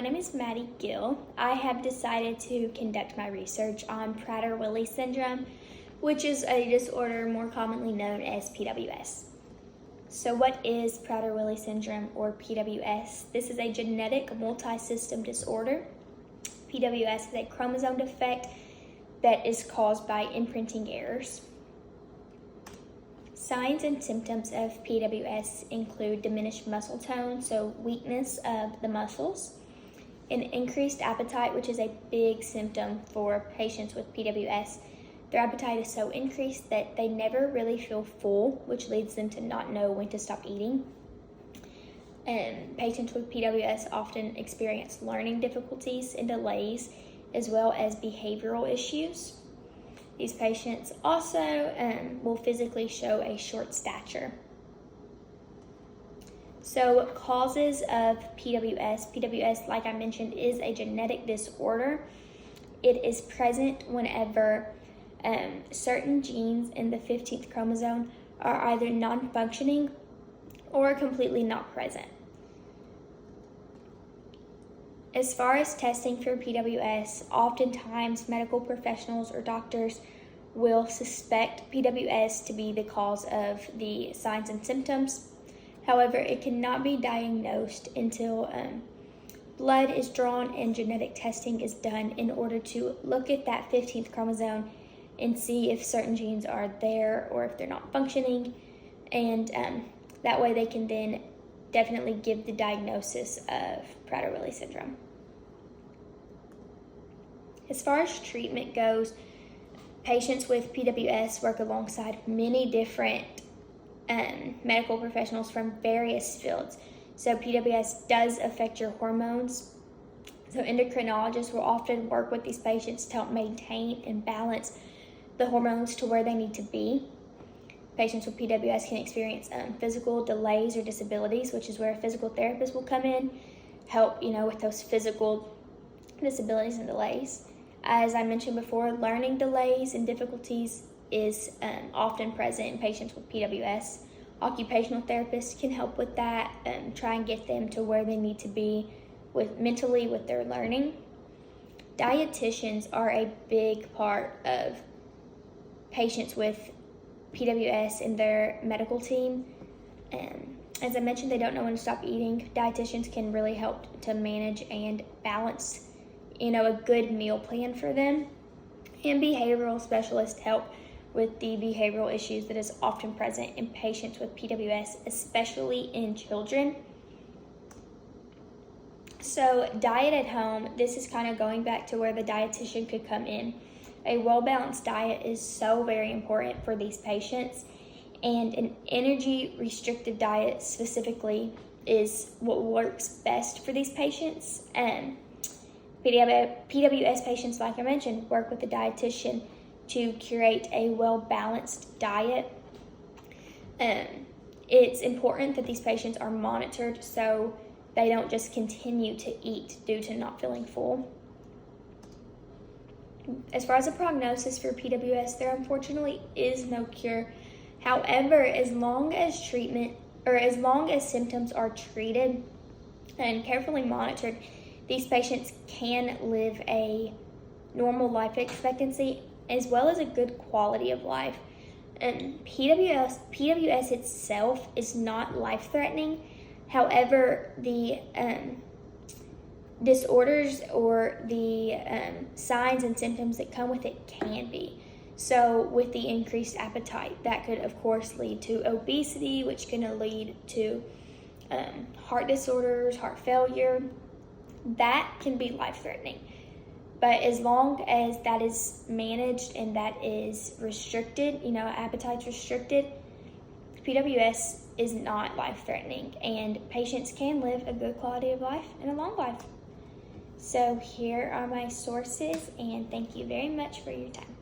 name is Maddie Gill. I have decided to conduct my research on Prader-Willi syndrome, which is a disorder more commonly known as PWS. So what is Prader-Willi syndrome, or PWS? This is a genetic multi-system disorder. PWS is a chromosome defect that is caused by imprinting errors. Signs and symptoms of PWS include diminished muscle tone, so weakness of the muscles, an increased appetite, which is a big symptom for patients with PWS. Their appetite is so increased that they never really feel full, which leads them to not know when to stop eating. Patients with PWS often experience learning difficulties and delays, as well as behavioral issues. These patients also will physically show a short stature. So causes of PWS. PWS, like I mentioned, is a genetic disorder. It is present whenever certain genes in the 15th chromosome are either non-functioning or completely not present. As far as testing for PWS, oftentimes medical professionals or doctors will suspect PWS to be the cause of the signs and symptoms. However, it cannot be diagnosed until blood is drawn and genetic testing is done in order to look at that 15th chromosome and see if certain genes are there or if they're not functioning. And that way they can then definitely give the diagnosis of Prader-Willi syndrome. As far as treatment goes, patients with PWS work alongside many different medical professionals from various fields. So PWS does affect your hormones. So endocrinologists will often work with these patients to help maintain and balance the hormones to where they need to be. Patients with PWS can experience physical delays or disabilities, which is where a physical therapist will come in, help with those physical disabilities and delays. As I mentioned before, learning delays and difficulties is often present in patients with PWS. Occupational therapists can help with that and try and get them to where they need to be mentally with their learning. Dietitians are a big part of patients with PWS in their medical team. As I mentioned, they don't know when to stop eating. Dietitians can really help to manage and balance a good meal plan for them. And behavioral specialists help with the behavioral issues that is often present in patients with PWS, especially in children. So diet at home, this is kind of going back to where the dietitian could come in. A well-balanced diet is so very important for these patients, and an energy-restricted diet specifically is what works best for these patients. PWS patients, like I mentioned, work with a dietitian to curate a well-balanced diet. It's important that these patients are monitored so they don't just continue to eat due to not feeling full. As far as a prognosis for PWS, there unfortunately is no cure. However, as long as symptoms are treated and carefully monitored, these patients can live a normal life expectancy as well as a good quality of life. And PWS itself is not life-threatening. However, the disorders or the signs and symptoms that come with it can be. So with the increased appetite, that could of course lead to obesity, which can lead to heart disorders, heart failure. That can be life-threatening. But as long as that is managed and that is restricted, appetite's restricted, PWS is not life-threatening, and patients can live a good quality of life and a long life. So here are my sources, and thank you very much for your time.